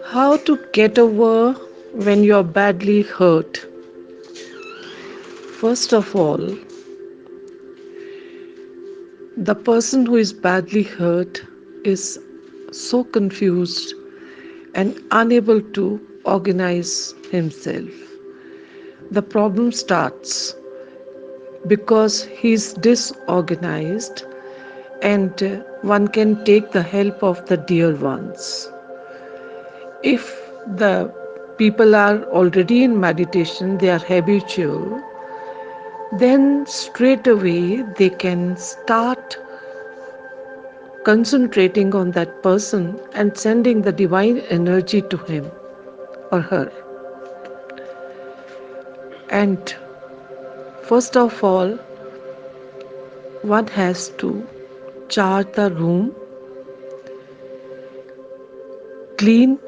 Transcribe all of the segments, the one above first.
How to get over when you're badly hurt? First of all, the person who is badly hurt is so confused and unable to organize himself. The problem starts because he's disorganized, and one can take the help of the dear ones. If the people are already in meditation, they are habitual, then straight away they can start concentrating on that person and sending the divine energy to him or her. And first of all, one has to charge the room, clean,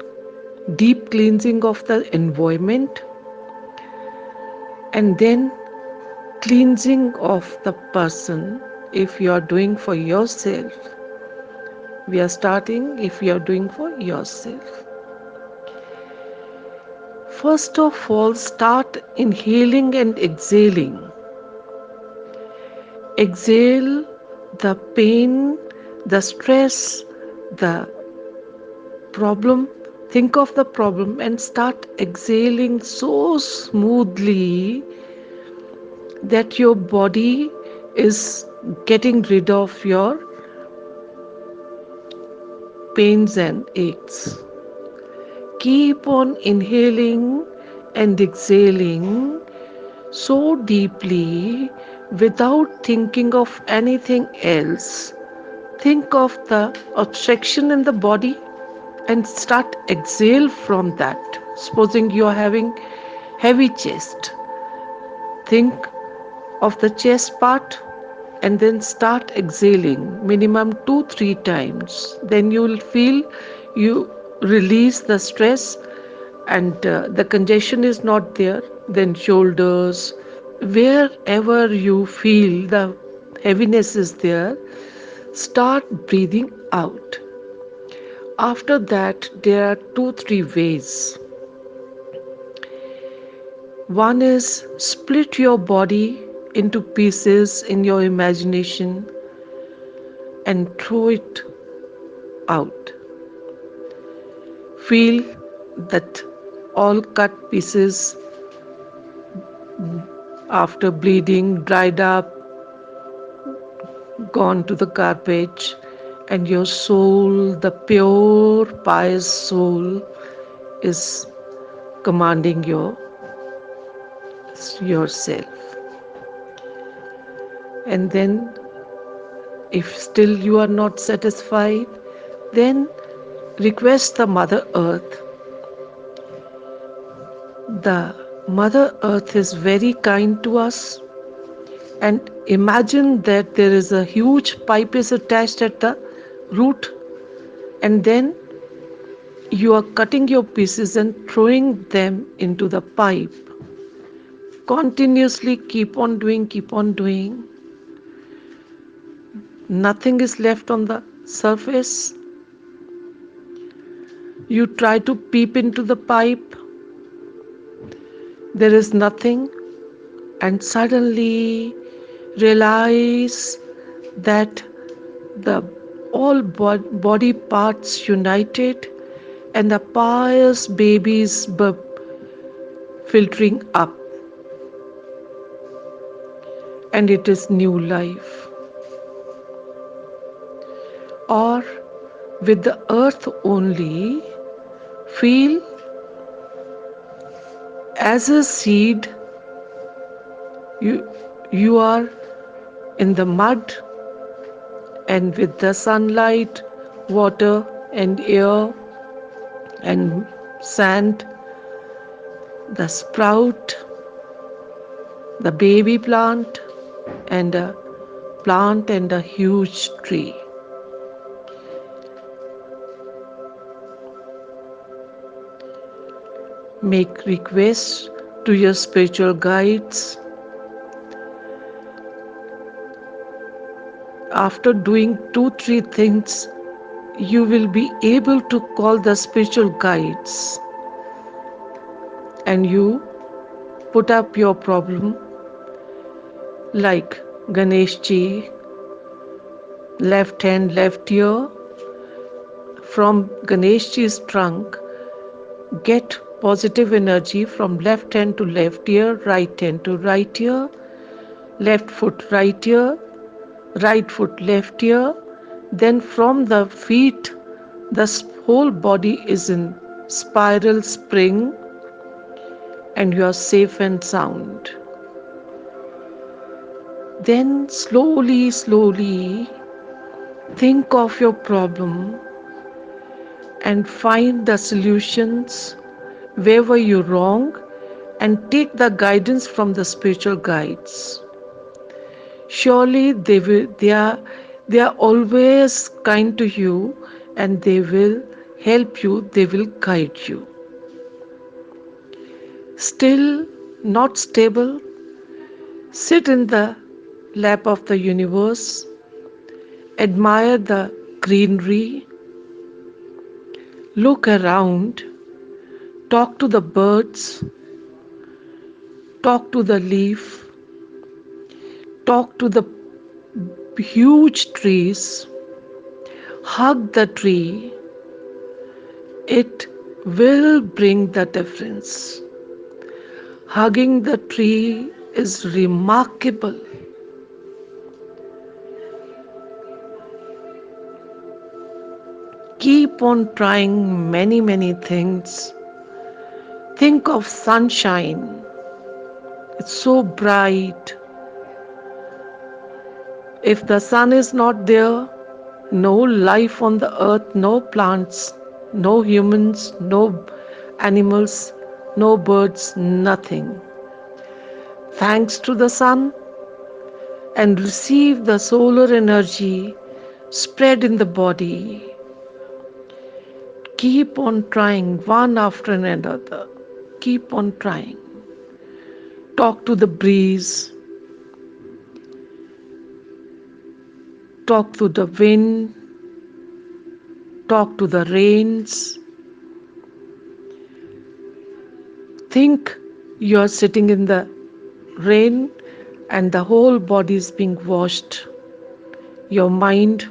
deep cleansing of the environment, and then cleansing of the person. If you are doing for yourself, we are starting if you are doing for yourself. First of all, start inhaling and exhaling. Exhale the pain, the stress, the problem. Think of the problem and start exhaling so smoothly that your body is getting rid of your pains and aches. Keep on inhaling and exhaling so deeply without thinking of anything else. Think of the obstruction in the body and start exhale from that. Supposing you are having heavy chest, think of the chest part and then start exhaling minimum 2-3 times. Then you will feel you release the stress, and the congestion is not there. Then shoulders, wherever you feel the heaviness is there, start breathing out. After that, there are 2-3 ways. One is split your body into pieces in your imagination and throw it out. Feel that all cut pieces after bleeding dried up, gone to the garbage, and your soul, the pure, pious soul, is commanding yourself. And then, if still you are not satisfied, then request the Mother Earth. The Mother Earth is very kind to us, and imagine that there is a huge pipe is attached at the root, and then you are cutting your pieces and throwing them into the pipe. Continuously keep on doing. Nothing is left on the surface. You try to peep into the pipe. There is nothing, and suddenly realize that the all body parts united and the pious babies filtering up, and it is new life. Or with the earth only, feel as a seed. You are in the mud, and with the sunlight, water and air and sand, the sprout, the baby plant and a huge tree. Make requests to your spiritual guides After doing 2 3 things, you will be able to call the spiritual guides, and you put up your problem like Ganesh ji, left hand, left ear. From Ganesh ji's trunk, get positive energy from left hand to left ear, right hand to right ear, left foot right ear, right foot left ear. Then from the feet, the whole body is in spiral spring and you are safe and sound. Then slowly, slowly think of your problem and find the solutions where were you wrong and take the guidance from the spiritual guides. Surely they are always kind to you and they will help you, they will guide you. Still not stable, sit in the lap of the universe, admire the greenery, look around, talk to the birds, talk to the leaf, talk to the huge trees, hug the tree. It will bring the difference. Hugging the tree is remarkable. Keep on trying many, many things. Think of sunshine. It's so bright. If the sun is not there, no life on the earth, no plants, no humans, no animals, no birds, nothing. Thanks to the sun and receive the solar energy spread in the body. Keep on trying one after another. Keep on trying. Talk to the breeze. Talk to the wind. Talk to the rains. Think you are sitting in the rain and the whole body is being washed. Your mind,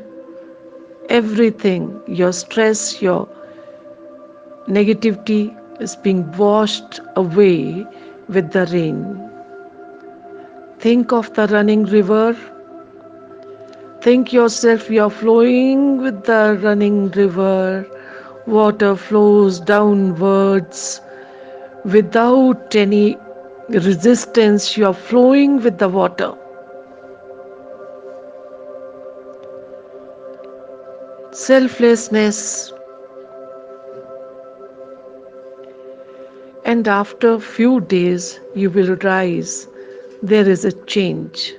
everything, your stress, your negativity is being washed away with the rain. Think of the running river. Think yourself you are flowing with the running river. Water flows downwards without any resistance. You are flowing with the water. Selflessness. And after few days you will rise. There is a change.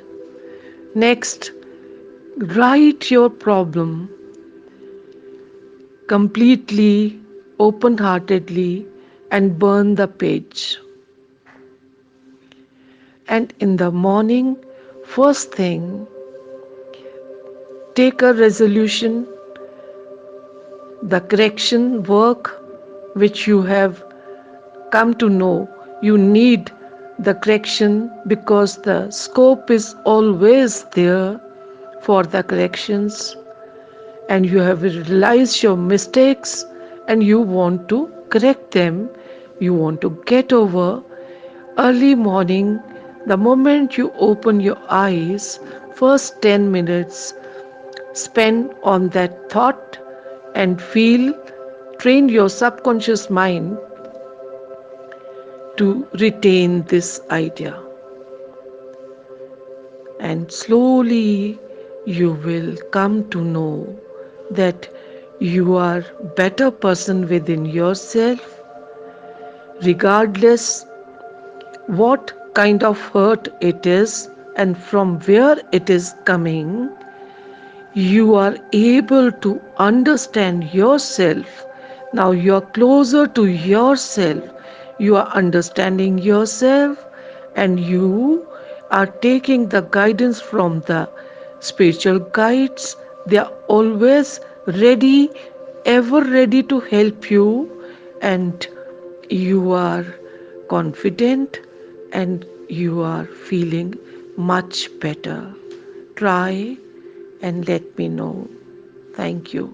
Next, write your problem completely, open-heartedly and burn the page. And in the morning, first thing, take a resolution, the correction work which you have come to know you need the correction because the scope is always there for the corrections and you have realized your mistakes and you want to correct them, you want to get over. Early morning, the moment you open your eyes, first 10 minutes spend on that thought and feel, train your subconscious mind to retain this idea. And slowly you will come to know that you are better person within yourself, regardless what kind of hurt it is and from where it is coming. You are able to understand yourself. Now you are closer to yourself. You are understanding yourself and you are taking the guidance from the Spiritual guides, they are always ready, ever ready to help you, and you are confident and you are feeling much better. Try and let me know. Thank you.